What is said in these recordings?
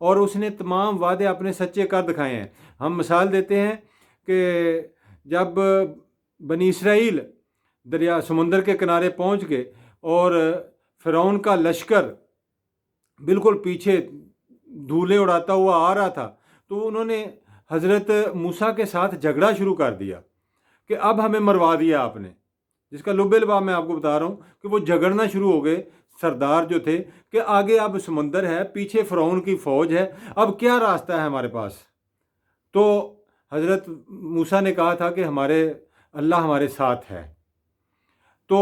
اور اس نے تمام وعدے اپنے سچے کر دکھائے ہیں۔ ہم مثال دیتے ہیں کہ جب بنی اسرائیل سمندر کے کنارے پہنچ گئے اور فرعون کا لشکر بالکل پیچھے دھولے اڑاتا ہوا آ رہا تھا، تو انہوں نے حضرت موسیٰ کے ساتھ جھگڑا شروع کر دیا کہ اب ہمیں مروا دیا آپ نے، جس کا لب لباب میں آپ کو بتا رہا ہوں کہ وہ جھگڑنا شروع ہو گئے سردار جو تھے کہ آگے اب سمندر ہے، پیچھے فرعون کی فوج ہے، اب کیا راستہ ہے ہمارے پاس؟ تو حضرت موسیٰ نے کہا تھا کہ اللہ ہمارے ساتھ ہے۔ تو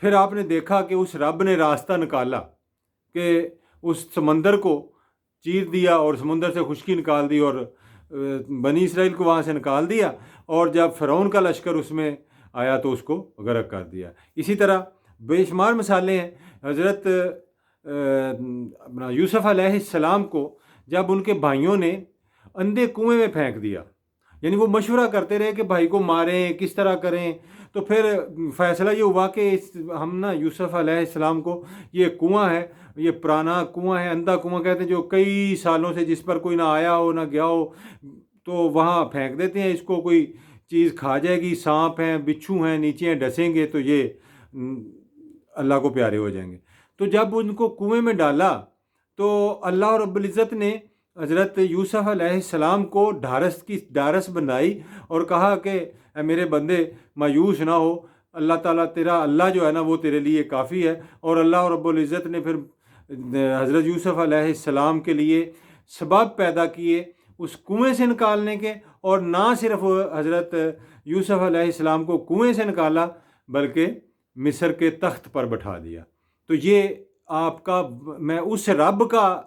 پھر آپ نے دیکھا کہ اس رب نے راستہ نکالا کہ اس سمندر کو چیر دیا اور سمندر سے خشکی نکال دی اور بنی اسرائیل کو وہاں سے نکال دیا، اور جب فرعون کا لشکر اس میں آیا تو اس کو غرق کر دیا۔ اسی طرح بے شمار مثالیں ہیں۔ حضرت یوسف علیہ السلام کو جب ان کے بھائیوں نے اندھے کنویں میں پھینک دیا، یعنی وہ مشورہ کرتے رہے کہ بھائی کو ماریں، کس طرح کریں، تو پھر فیصلہ یہ ہوا کہ ہم نا یوسف علیہ السلام کو، یہ کنواں ہے، یہ پرانا کنواں ہے، اندھا کنواں کہتے ہیں، جو کئی سالوں سے جس پر کوئی نہ آیا ہو نہ گیا ہو، تو وہاں پھینک دیتے ہیں، اس کو کوئی چیز کھا جائے گی، سانپ ہیں، بچھو ہیں، نیچے ڈسیں گے تو یہ اللہ کو پیارے ہو جائیں گے۔ تو جب ان کو کنویں میں ڈالا تو اللہ رب العزت نے حضرت یوسف علیہ السلام کو ڈھارس بندائی اور کہا کہ اے میرے بندے مایوس نہ ہو، اللہ تعالیٰ تیرا اللہ جو ہے نا وہ تیرے لیے کافی ہے۔ اور اللہ رب العزت نے پھر حضرت یوسف علیہ السلام کے لیے سبب پیدا کیے اس کنویں سے نکالنے کے، اور نہ صرف حضرت یوسف علیہ السلام کو کنویں سے نکالا بلکہ مصر کے تخت پر بٹھا دیا۔ تو یہ آپ کا، میں اس رب کا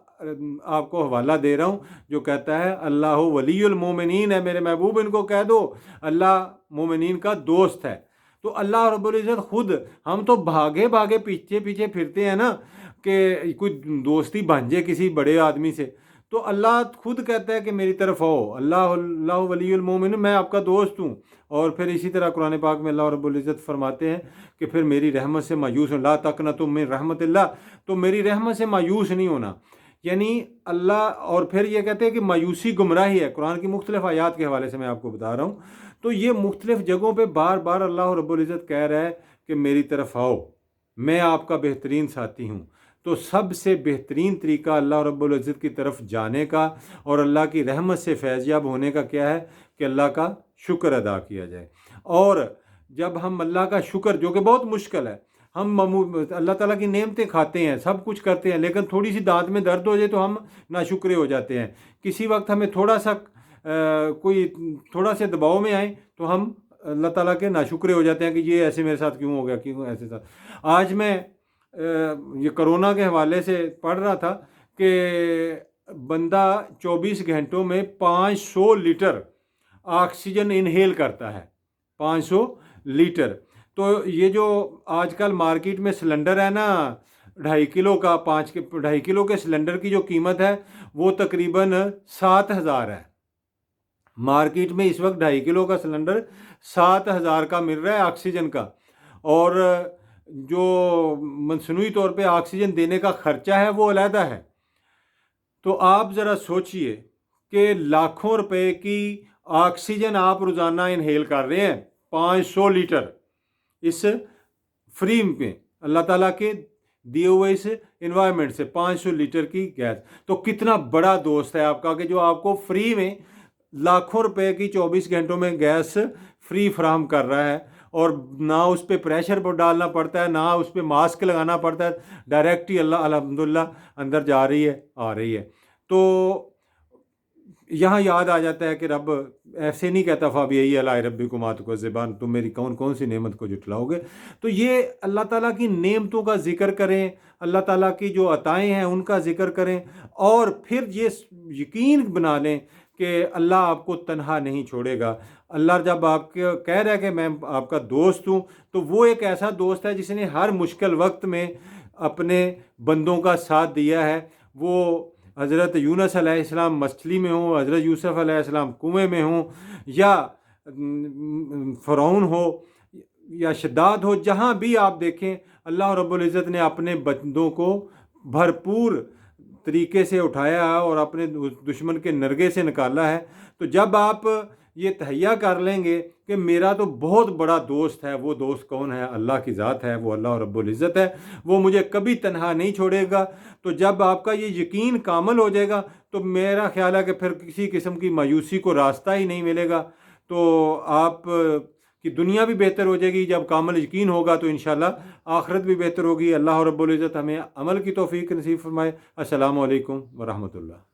آپ کو حوالہ دے رہا ہوں جو کہتا ہے اللہ ولی المومنین ہے، میرے محبوب ان کو کہہ دو اللہ مومنین کا دوست ہے۔ تو اللہ رب العزت خود، ہم تو بھاگے پیچھے پھرتے ہیں نا کہ کوئی دوستی بن جائے کسی بڑے آدمی سے، تو اللہ خود کہتا ہے کہ میری طرف آؤ، اللہ ولی المومن، میں آپ کا دوست ہوں۔ اور پھر اسی طرح قرآن پاک میں اللہ رب العزت فرماتے ہیں کہ پھر میری رحمت سے مایوس ہو، لا تقنطوا من رحمت اللہ، تو میری رحمت سے مایوس نہیں ہونا، یعنی اللہ۔ اور پھر یہ کہتے ہیں کہ مایوسی گمراہی ہے، قرآن کی مختلف آیات کے حوالے سے میں آپ کو بتا رہا ہوں۔ تو یہ مختلف جگہوں پہ بار بار اللہ رب العزت کہہ رہا ہے کہ میری طرف آؤ، میں آپ کا بہترین ساتھی ہوں۔ تو سب سے بہترین طریقہ اللہ رب العزت کی طرف جانے کا اور اللہ کی رحمت سے فیض یاب ہونے کا کیا ہے کہ اللہ کا شکر ادا کیا جائے۔ اور جب ہم اللہ کا شکر، جو کہ بہت مشکل ہے، ہم اللہ تعالیٰ کی نعمتیں کھاتے ہیں، سب کچھ کرتے ہیں، لیکن تھوڑی سی دانت میں درد ہو جائے تو ہم ناشکرے ہو جاتے ہیں۔ کسی وقت ہمیں تھوڑا سے دباؤ میں آئیں تو ہم اللہ تعالیٰ کے ناشکرے ہو جاتے ہیں کہ یہ ایسے میرے ساتھ کیوں ہو گیا، کیوں ایسے ساتھ۔ آج میں یہ کرونا کے حوالے سے پڑھ رہا تھا کہ بندہ 24 گھنٹوں میں 500 لیٹر آکسیجن انہیل کرتا ہے، 500 لیٹر۔ تو یہ جو آج کل مارکیٹ میں سلنڈر ہے نا 2.5 کلو کا، 2.5 کلو کے سلنڈر کی جو قیمت ہے وہ تقریباً 7,000 ہے۔ مارکیٹ میں اس وقت 2.5 کلو کا سلنڈر 7,000 کا مل رہا ہے آکسیجن کا، اور جو مصنوعی طور پہ آکسیجن دینے کا خرچہ ہے وہ علیحدہ ہے۔ تو آپ ذرا سوچئے کہ لاکھوں روپے کی آکسیجن آپ روزانہ انہیل کر رہے ہیں، 500 لیٹر اس فری میں، اللہ تعالیٰ کے دیے ہوئے اس انوائرمنٹ سے 500 لیٹر کی گیس۔ تو کتنا بڑا دوست ہے آپ کا کہ جو آپ کو فری میں لاکھوں روپے کی 24 گھنٹوں میں گیس فری فراہم کر رہا ہے، اور نہ اس پہ پریشر ڈالنا پڑتا ہے، نہ اس پہ ماسک لگانا پڑتا ہے، ڈائریکٹ ہی اللہ الحمدللہ اندر جا رہی ہے، آ رہی ہے۔ تو یہاں یاد آ جاتا ہے کہ رب ایسے نہیں کہتا فَبِأَيِّ آلَاءِ رَبِّكُمَا تُكَذِّبَانِ، تم میری کون سی نعمت کو جھٹلاؤ گے۔ تو یہ اللہ تعالیٰ کی نعمتوں کا ذکر کریں، اللہ تعالیٰ کی جو عطائیں ہیں ان کا ذکر کریں، اور پھر یہ یقین بنا لیں کہ اللہ آپ کو تنہا نہیں چھوڑے گا۔ اللہ جب آپ کو کہہ رہا ہے کہ میں آپ کا دوست ہوں، تو وہ ایک ایسا دوست ہے جس نے ہر مشکل وقت میں اپنے بندوں کا ساتھ دیا ہے۔ وہ حضرت یونس علیہ السلام مچھلی میں ہوں، حضرت یوسف علیہ السلام کنویں میں ہوں، یا فرعون ہو یا شداد ہو، جہاں بھی آپ دیکھیں اللہ رب العزت نے اپنے بندوں کو بھرپور طریقے سے اٹھایا ہے اور اپنے دشمن کے نرگے سے نکالا ہے. تو جب آپ یہ تہیہ کر لیں گے کہ میرا تو بہت بڑا دوست ہے، وہ دوست کون ہے؟ اللہ کی ذات ہے، وہ اللہ رب العزت ہے، وہ مجھے کبھی تنہا نہیں چھوڑے گا. تو جب آپ کا یہ یقین کامل ہو جائے گا تو میرا خیال ہے کہ پھر کسی قسم کی مایوسی کو راستہ ہی نہیں ملے گا. تو آپ کی دنیا بھی بہتر ہو جائے گی. جب کامل یقین ہوگا تو انشاءاللہ آخرت بھی بہتر ہوگی. اللہ رب العزت ہمیں عمل کی توفیق نصیب فرمائے. السلام علیکم ورحمۃ اللہ.